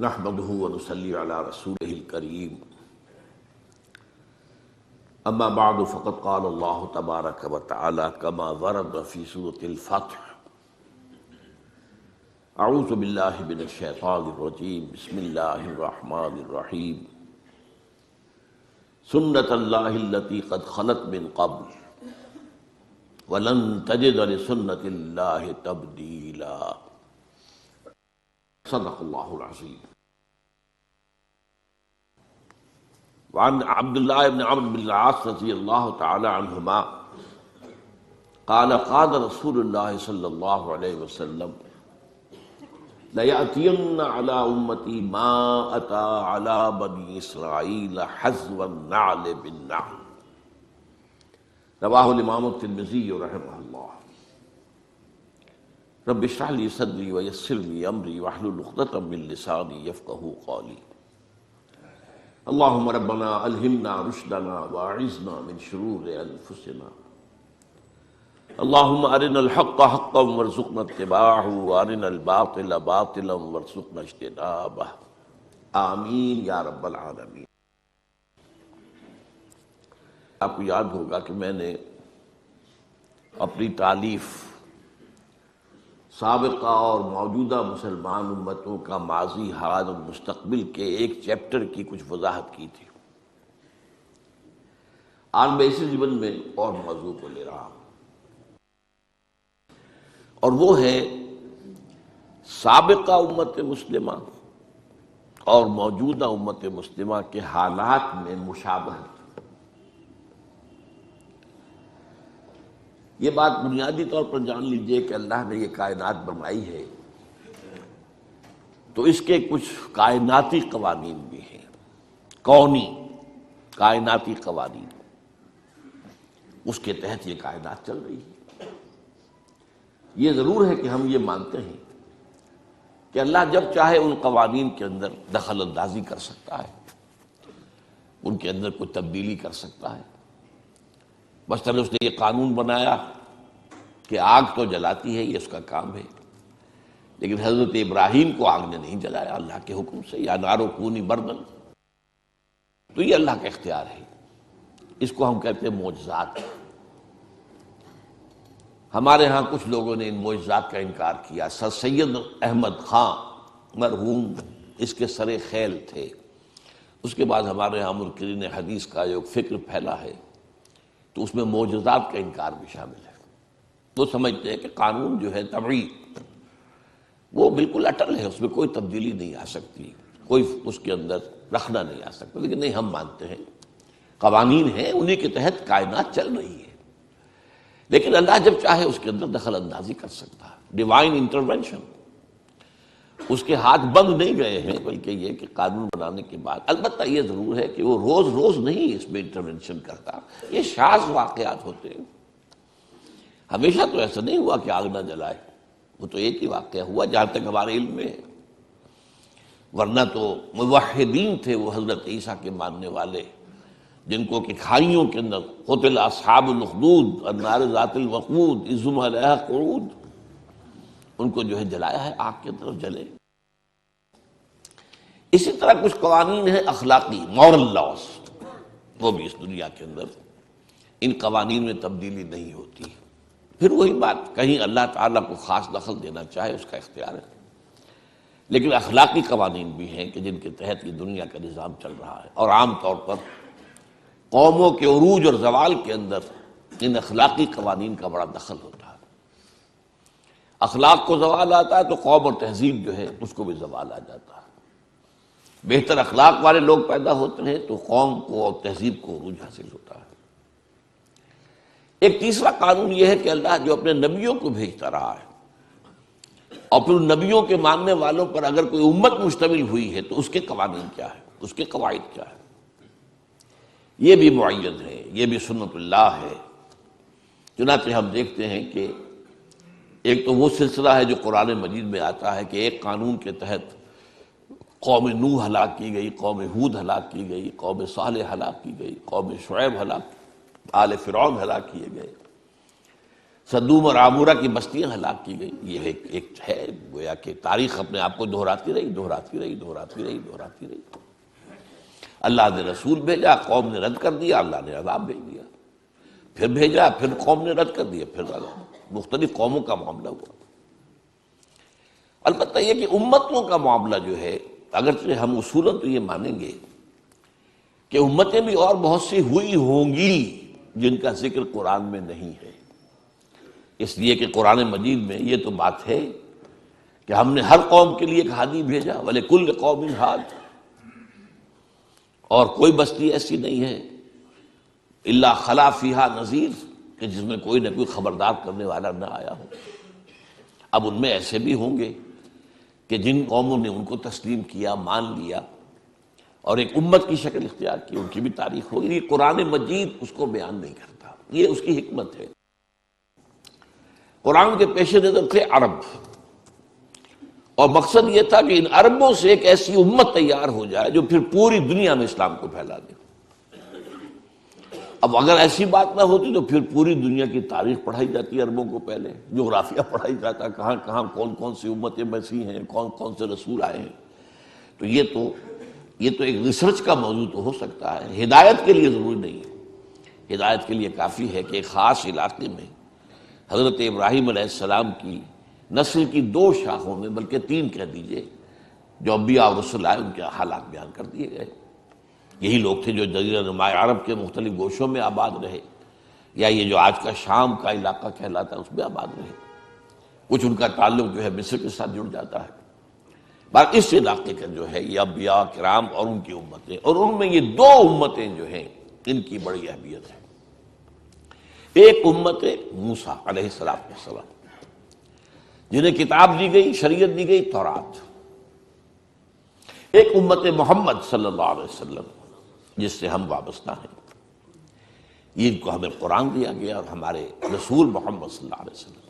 نحمده ونصلي على رسوله الكريم اما بعد فقد قال الله تبارك وتعالى كما ورد في سورة الفتح اعوذ بالله من الشيطان الرجيم بسم الله الرحمن الرحيم سنة الله التي قد خلت من قبل ولن تجد لسنة الله تبديلا صدق الله العظيم. وعن عبد الله بن عمرو بن العاص رضي الله تعالى عنهما قال قال رسول الله صلى الله عليه وسلم ليأتين على أمتي ما أتى على بني إسرائيل حذو النعل بالنعل رواه الإمام الترمذي رحمه الله. رب اشرح لي صدري ويسر لي امري واحلل عقدة من لساني يفقهوا قولي. اللهم ربنا الهمنا رشدنا واعذنا من شرور انفسنا. اللهم ارنا الحق حقا وارزقنا اتباعه وارنا الباطل باطلا وارزقنا اجتنابه. آمین یا رب العالمین. آپ کو یاد ہوگا کہ میں نے اپنی تالیف سابقہ اور موجودہ مسلمان امتوں کا ماضی، حال اور مستقبل کے ایک چیپٹر کی کچھ وضاحت کی تھی. آج میں اسی ضمن میں اور موضوع کو لے رہا ہوں، اور وہ ہے سابقہ امت مسلمہ اور موجودہ امت مسلمہ کے حالات میں مشابہت. یہ بات بنیادی طور پر جان لیجئے کہ اللہ نے یہ کائنات بنائی ہے تو اس کے کچھ کائناتی قوانین بھی ہیں، کونی کائناتی قوانین. اس کے تحت یہ کائنات چل رہی ہے. یہ ضرور ہے کہ ہم یہ مانتے ہیں کہ اللہ جب چاہے ان قوانین کے اندر دخل اندازی کر سکتا ہے، ان کے اندر کوئی تبدیلی کر سکتا ہے. مثلاً اس نے یہ قانون بنایا کہ آگ تو جلاتی ہے، یہ اس کا کام ہے، لیکن حضرت ابراہیم کو آگ نے نہیں جلایا اللہ کے حکم سے، یا نارو کونی بردن. تو یہ اللہ کا اختیار ہے. اس کو ہم کہتے ہیں معجزات. ہمارے ہاں کچھ لوگوں نے ان معجزات کا انکار کیا. سر سید احمد خان مرحوم اس کے سر خیل تھے. اس کے بعد ہمارے ہاں منکرین حدیث کا جو فکر پھیلا ہے تو اس میں معجزات کا انکار بھی شامل ہے. وہ سمجھتے ہیں کہ قانون جو ہے طبعی وہ بالکل اٹل ہے، اس میں کوئی تبدیلی نہیں آ سکتی، کوئی اس کے اندر رکھنا نہیں آ سکتا. لیکن نہیں، ہم مانتے ہیں قوانین ہیں، انہی کے تحت کائنات چل رہی ہے، لیکن اللہ جب چاہے اس کے اندر دخل اندازی کر سکتا ہے. Divine intervention. اس کے ہاتھ بند نہیں گئے ہیں، بلکہ یہ کہ قانون بنانے کے بعد البتہ یہ ضرور ہے کہ وہ روز روز نہیں اس میں انٹرونشن کرتا. یہ شاذ واقعات ہوتے ہیں. ہمیشہ تو ایسا نہیں ہوا کہ آگ نہ جلائے. وہ تو ایک ہی واقعہ ہوا جہاں تک ہمارے علم میں ہے. ورنہ تو موحدین تھے وہ حضرت عیسیٰ کے ماننے والے، جن کو کہ کھائیوں کے اندر قتل اصحاب الاخدود النار ذات الوقود اذ ہم علیہا قعود، ان کو جو ہے جلایا ہے، آگ کی طرف جلے. اسی طرح کچھ قوانین ہیں اخلاقی، مورل لاز، وہ بھی اس دنیا کے اندر ان قوانین میں تبدیلی نہیں ہوتی. پھر وہی بات، کہیں اللہ تعالیٰ کو خاص دخل دینا چاہے اس کا اختیار ہے، لیکن اخلاقی قوانین بھی ہیں کہ جن کے تحت یہ دنیا کا نظام چل رہا ہے. اور عام طور پر قوموں کے عروج اور زوال کے اندر ان اخلاقی قوانین کا بڑا دخل ہوتا ہے. اخلاق کو زوال آتا ہے تو قوم اور تہذیب جو ہے اس کو بھی زوال آ جاتا ہے. بہتر اخلاق والے لوگ پیدا ہوتے ہیں تو قوم کو اور تہذیب کو عروج حاصل ہوتا ہے. ایک تیسرا قانون یہ ہے کہ اللہ جو اپنے نبیوں کو بھیجتا رہا ہے اور پھر نبیوں کے ماننے والوں پر اگر کوئی امت مشتمل ہوئی ہے تو اس کے قوانین کیا ہے، اس کے قواعد کیا ہے، یہ بھی معین ہے، یہ بھی سنت اللہ ہے. چنانچہ ہم دیکھتے ہیں کہ ایک تو وہ سلسلہ ہے جو قرآن مجید میں آتا ہے کہ ایک قانون کے تحت قوم نوح ہلاک کی گئی، قوم ہود ہلاک کی گئی، قوم صالح ہلاک کی گئی، قوم شعیب ہلاک، آل فرعون ہلاک کیے گئے. صدوم اور عامورہ کی بستیاں ہلاک کی گئی. یہ ایک ہے گویا کہ تاریخ اپنے آپ کو دہراتی رہی. اللہ نے رسول بھیجا، قوم نے رد کر دیا، اللہ نے عذاب بھیج دیا. پھر بھیجا، پھر قوم نے رد کر دیا، پھر مختلف قوموں کا معاملہ ہوا. البتہ یہ کہ امتوں کا معاملہ جو ہے، اگرچہ ہم اصولاً تو یہ مانیں گے کہ امتیں بھی اور بہت سی ہوئی ہوں گی جن کا ذکر قرآن میں نہیں ہے، اس لیے کہ قرآن مجید میں یہ تو بات ہے کہ ہم نے ہر قوم کے لیے ایک ہادی بھیجا، وَلِكُلِّ قَوْمٍ ہاد، اور کوئی بستی ایسی نہیں ہے الا خلا فیہا نذیر کہ جس میں کوئی نہ کوئی خبردار کرنے والا نہ آیا ہو. اب ان میں ایسے بھی ہوں گے کہ جن قوموں نے ان کو تسلیم کیا، مان لیا اور ایک امت کی شکل اختیار کی، ان کی بھی تاریخ ہوگی. یہ قرآن مجید اس کو بیان نہیں کرتا، یہ اس کی حکمت ہے. قرآن کے پیش نظر تھے عرب، اور مقصد یہ تھا کہ ان عربوں سے ایک ایسی امت تیار ہو جائے جو پھر پوری دنیا میں اسلام کو پھیلا دے. اب اگر ایسی بات نہ ہوتی تو پھر پوری دنیا کی تاریخ پڑھائی جاتی عربوں کو، پہلے جغرافیہ پڑھائی جاتا، کہاں کہاں کون کون سی امتیں مسیح ہیں، کون کون سے رسول آئے ہیں. تو یہ تو ایک ریسرچ کا موضوع تو ہو سکتا ہے، ہدایت کے لیے ضروری نہیں ہے. ہدایت کے لیے کافی ہے کہ ایک خاص علاقے میں حضرت ابراہیم علیہ السلام کی نسل کی 2 شاخوں میں، بلکہ 3 کہہ دیجئے، جو انبیاء اور رسل آئے ان کے حالات بیان کر دیے گئے. یہی لوگ تھے جو جزیرہ نما عرب کے مختلف گوشوں میں آباد رہے، یا یہ جو آج کا شام کا علاقہ کہلاتا ہے اس میں آباد رہے. کچھ ان کا تعلق جو ہے مصر کے ساتھ جڑ جاتا ہے. باقی اس علاقے کا جو ہے یہ انبیاء کرام اور ان کی امتیں، اور ان میں یہ 2 امتیں جو ہیں ان کی بڑی اہمیت ہے. ایک امت موسیٰ علیہ السلام جنہیں کتاب دی گئی، شریعت دی گئی، تورات. ایک امت محمد صلی اللہ علیہ وسلم جس سے ہم وابستہ ہیں، ان کو ہمیں قرآن دیا گیا اور ہمارے رسول محمد صلی اللہ علیہ وسلم.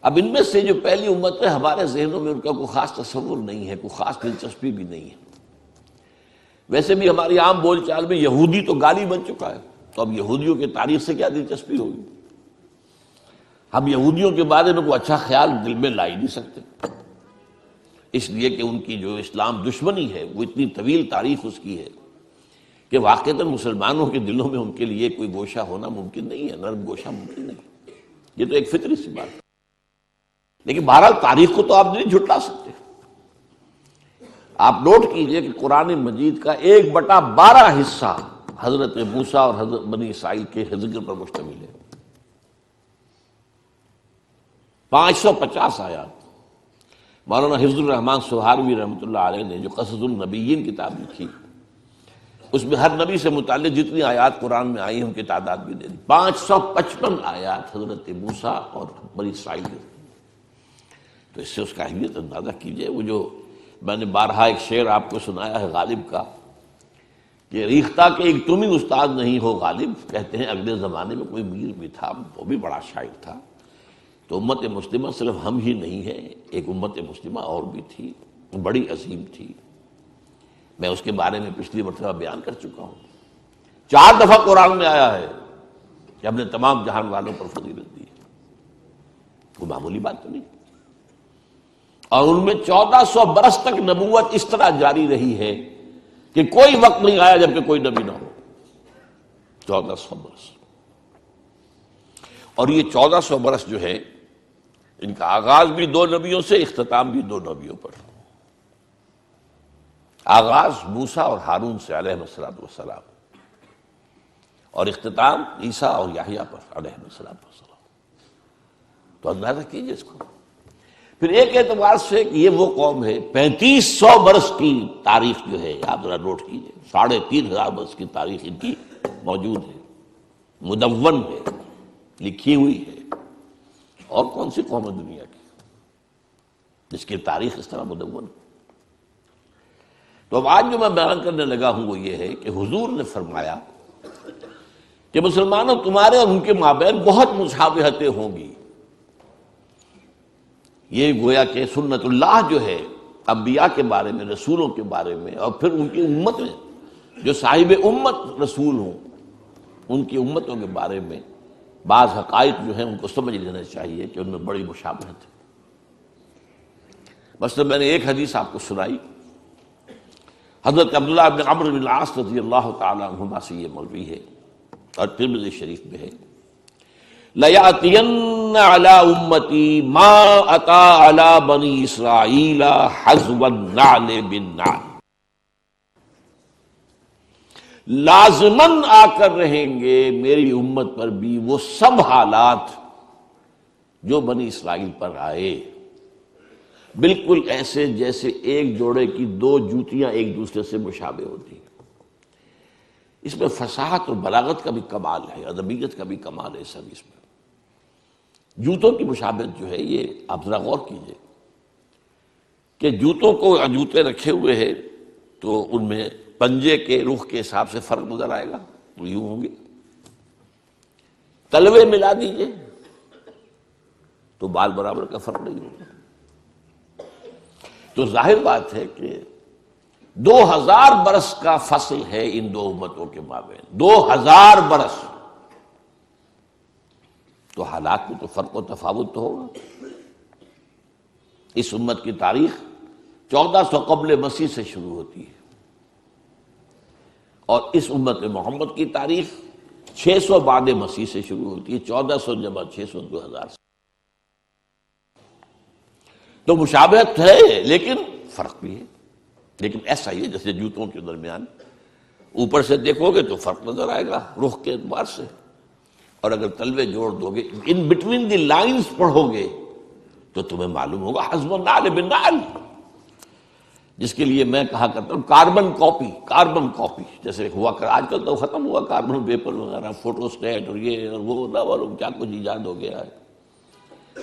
اب ان میں سے جو پہلی امت ہے، ہمارے ذہنوں میں ان کا کوئی خاص تصور نہیں ہے، کوئی خاص دلچسپی بھی نہیں ہے. ویسے بھی ہماری عام بول چال میں یہودی تو گالی بن چکا ہے، تو اب یہودیوں کی تاریخ سے کیا دلچسپی ہوگی؟ ہم یہودیوں کے بارے میں کوئی اچھا خیال دل میں لا ہی نہیں سکتے، اس لیے کہ ان کی جو اسلام دشمنی ہے وہ اتنی طویل تاریخ اس کی ہے کہ واقعتاً مسلمانوں کے دلوں میں ان کے لیے کوئی گوشہ ہونا ممکن نہیں ہے، نرم گوشہ ممکن نہیں. یہ تو ایک فطری سی بات ہے. لیکن بہرحال تاریخ کو تو آپ نہیں جھٹلا سکتے. آپ نوٹ کیجئے کہ قرآن مجید کا 1/12 حصہ حضرت موسیٰ اور حضرت بنی اسرائیل کے ذکر پر مشتمل ہے. 550 آیات. مولانا حفظ الرحمن سہاروی رحمۃ اللہ علیہ نے جو قصص النبیین کتاب لکھی، اس میں ہر نبی سے متعلق جتنی آیات قرآن میں آئی ہیں ان کی تعداد بھی دے دی. 555 آیات حضرت موسیٰ اور بنی اسرائیل کی. تو اس سے اس کا اہمیت اندازہ کیجئے. وہ جو میں نے بارہا ایک شعر آپ کو سنایا ہے غالب کا کہ ریختہ کے ایک تم ہی استاد نہیں ہو غالب، کہتے ہیں اگلے زمانے میں کوئی میر بھی تھا، وہ بھی بڑا شاعر تھا. تو امت مسلمہ صرف ہم ہی نہیں ہیں، ایک امت مسلمہ اور بھی تھی، بڑی عظیم تھی. میں اس کے بارے میں پچھلی مرتبہ بیان کر چکا ہوں. 4 دفعہ قرآن میں آیا ہے کہ ہم نے تمام جہان والوں پر فضیلت دی. کوئی معمولی بات تو نہیں. اور ان میں 1400 برس تک نبوت اس طرح جاری رہی ہے کہ کوئی وقت نہیں آیا جبکہ کوئی نبی نہ ہو. 1400 برس. اور یہ 1400 برس جو ہے ان کا آغاز بھی 2 نبیوں سے، اختتام بھی 2 نبیوں پر. آغاز موسیٰ اور ہارون سے علیہ السلام، اور اختتام عیسیٰ اور یحییٰ پر علیہ السلام. تو اندازہ کیجیے اس کو. پھر ایک اعتبار سے کہ یہ وہ قوم ہے 3500 برس کی تاریخ جو ہے، آپ ذرا نوٹ کیجیے. 3500 برس کی تاریخ ان کی موجود ہے، مدون ہے، لکھی ہوئی ہے. اور کون سی قوم ہے دنیا کی جس کی تاریخ اس طرح مدون؟ تو اب آج جو میں بیان کرنے لگا ہوں وہ یہ ہے کہ حضور نے فرمایا کہ مسلمانوں تمہارے اور ان کے مابین بہت مشابہتیں ہوں گی. یہ گویا کہ سنت اللہ جو ہے انبیاء کے بارے میں، رسولوں کے بارے میں، اور پھر ان کی امت میں جو صاحب امت رسول ہوں ان کی امتوں کے بارے میں بعض حقائق جو ہیں ان کو سمجھ لینا چاہیے کہ ان میں بڑی مشابہت ہے۔ مثلا میں نے ایک حدیث آپ کو سنائی، حضرت عبداللہ بن عمرو بن العاص رضی اللہ تعالیٰ عنہما سے یہ مروی ہے اور ترمذی شریف میں ہے، لَيَأْتِيَنَّ عَلَىٰ أُمَّتِي مَا أَتَىٰ عَلَىٰ بَنِي إِسْرَائِيلَ حَذْوَ النَّعْلِ بِالنَّعْلِ، لازماً آ کر رہیں گے میری امت پر بھی وہ سب حالات جو بنی اسرائیل پر آئے، بالکل ایسے جیسے ایک جوڑے کی دو جوتیاں ایک دوسرے سے مشابہ ہوتی ہیں۔ اس میں فصاحت اور بلاغت کا بھی کمال ہے، ادبیت کا بھی کمال ہے اس حدیث میں۔ جوتوں کی مشابہت جو ہے یہ آپ ذرا غور کیجئے کہ جوتوں کو جوتے رکھے ہوئے ہیں تو ان میں پنجے کے رخ کے حساب سے فرق نظر آئے گا، تو یوں ہوں گے۔ تلوے ملا دیجئے تو بال برابر کا فرق نہیں ہوگا۔ تو ظاہر بات ہے کہ 2000 برس کا فصل ہے ان دو امتوں کے مابین، 2000 برس، تو حالات میں تو فرق و تفاوت تو ہوگا۔ اس امت کی تاریخ 1400 قبل مسیح سے شروع ہوتی ہے اور اس امت محمد کی تاریخ 600 بعد مسیح سے شروع ہوتی ہے، 1400 جمع 600 2000 سے۔ تو مشابہت ہے لیکن فرق بھی ہے، لیکن ایسا ہی ہے جیسے جوتوں کے درمیان اوپر سے دیکھو گے تو فرق نظر آئے گا رخ کے اعتبار سے، اور اگر تلوے جوڑ دو گے، ان بٹوین دی لائنز پڑھو گے تو تمہیں معلوم ہوگا حزب النعل بالنعل، جس کے لیے میں کہا کرتا ہوں کاربن کاپی جیسے ہوا کر، آج کل تو ختم ہوا کاربن پیپر وغیرہ، فوٹو اسٹیٹ اور یہ اور وہ نہ معلوم کیا کچھ ایجاد ہو گیا ہے۔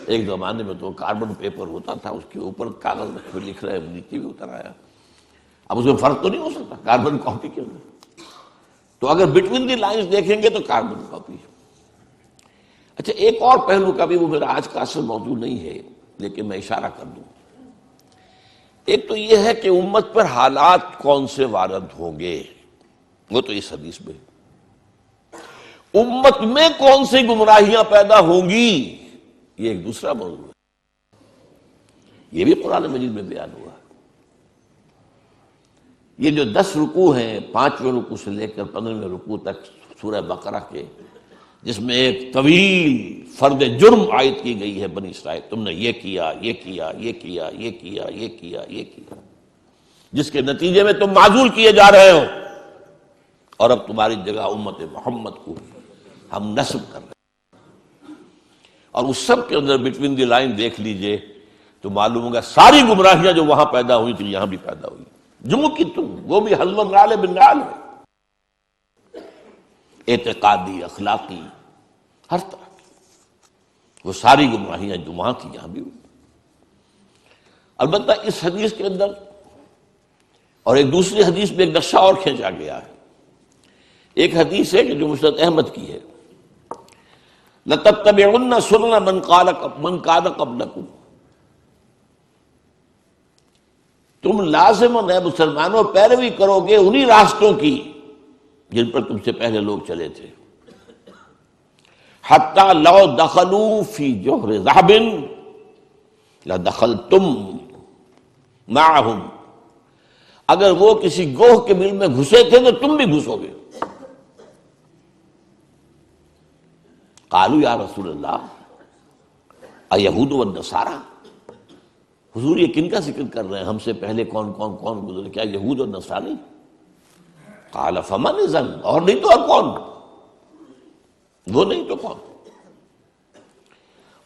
ایک زمانے میں تو کاربن پیپر ہوتا تھا، اس کے اوپر کاغذ پہ لکھ رہے ہیں، نیچے بھی اتر آیا، اب اس میں فرق تو نہیں ہو سکتا کاربن کاپی کے اندر۔ تو اگر بٹوین دی لائنز دیکھیں گے تو کاربن کاپی۔ اچھا ایک اور پہلو کا بھی، وہ میرا آج کا اصل موضوع نہیں ہے لیکن میں اشارہ کر دوں۔ ایک تو یہ ہے کہ امت پر حالات کون سے وارد ہوں گے، وہ تو اس حدیث میں، امت میں کون سی گمراہیاں پیدا ہوں گی یہ ایک دوسرا موضوع ہے، یہ بھی قرآن مجید میں بیان ہوا ہے۔ یہ جو 10 رکوع ہیں، 5ویں رکوع سے لے کر 15ویں رکوع تک سورہ بقرہ کے، جس میں ایک طویل فرد جرم عائد کی گئی ہے بنی اسرائیل، تم نے یہ کیا، یہ کیا، یہ کیا، یہ کیا، یہ کیا، یہ کیا، جس کے نتیجے میں تم معزول کیے جا رہے ہو، اور اب تمہاری جگہ امت محمد کو ہم نصب کر رہے ہیں۔ اور اس سب کے اندر بٹوین دی لائن دیکھ لیجئے تو معلوم ہوگا ساری گمراہیاں جو وہاں پیدا ہوئی تھی یہاں بھی پیدا ہوئی، جموں کی تم، وہ بھی حزب النعل بالنعل ہے، اعتقادی، اخلاقی، ہر طرح کی وہ ساری گمراہیاں جو وہاں تھی یہاں بھی ہوئی۔ البتہ اس حدیث کے اندر اور ایک دوسری حدیث میں ایک نقشہ اور کھینچا گیا ہے۔ ایک حدیث ہے کہ جو مسند احمد کی ہے، لَتَتَّبِعُنَّ سُنَنَ مَنْ كَانَ قَبْلَكُمْ، تم لازماً اے مسلمانوں پیروی کرو گے انہی راستوں کی جن پر تم سے پہلے لوگ چلے تھے، حَتَّى لَوْ دَخَلُوا فِي جُحْرِ ذَهَبٍ لَدَخَلْتُمْ مَعَهُمْ، اگر وہ کسی گوہ کے بل میں گھسے تھے تو تم بھی گھسو گے۔ قالوا یا رسول اللہ اَیَہُودُ وَالنَّصَارَىٰ، حضور یہ کن کا ذکر کر رہے ہیں، ہم سے پہلے کون گزرے، کیا یہود اور نصاری؟ قال فمن اذن، اور نہیں تو اور کون، وہ نہیں تو کون۔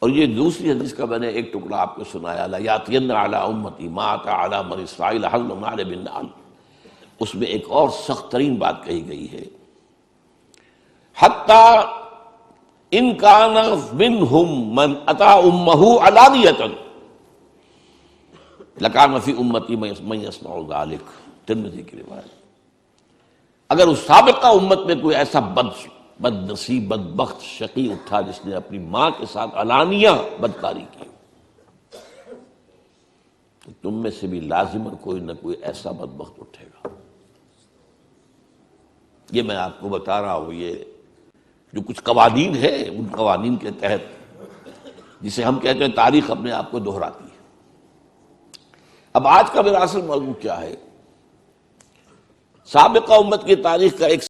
اور یہ دوسری حدیث کا میں نے ایک ٹکڑا آپ کو سنایا، لَيَأْتِيَنَّ عَلَىٰ أُمَّتِي مَا أَتَىٰ عَلَىٰ بَنِي إِسْرَائِيلَ حَزْوَ النَّعْلِ بِالنَّعْلِ، اس میں ایک اور سخت ترین بات کہی گئی ہے، حَتَّىٰ إِن كَانَ مِنْهُمْ مَنْ أَتَىٰ أُمَّهُ عَلَانِيَةً لَكَانَ فِي أُمَّتِي مَن يَصْنَعُ ذَلِكَ، ترمذی کی روایت۔ اگر اس سابقہ امت میں کوئی ایسا بد نصیب، بدبخت، شقی اٹھا جس نے اپنی ماں کے ساتھ علانیہ بدکاری کی، تو تم میں سے بھی لازماً کوئی نہ کوئی ایسا بدبخت اٹھے گا۔ یہ میں آپ کو بتا رہا ہوں، یہ جو کچھ قوانین ہے ان قوانین کے تحت، جسے ہم کہتے ہیں تاریخ اپنے آپ کو دہراتی ہے۔ اب آج کا میرا اصل موضوع کیا ہے؟ سابقہ امت کی تاریخ کا ایک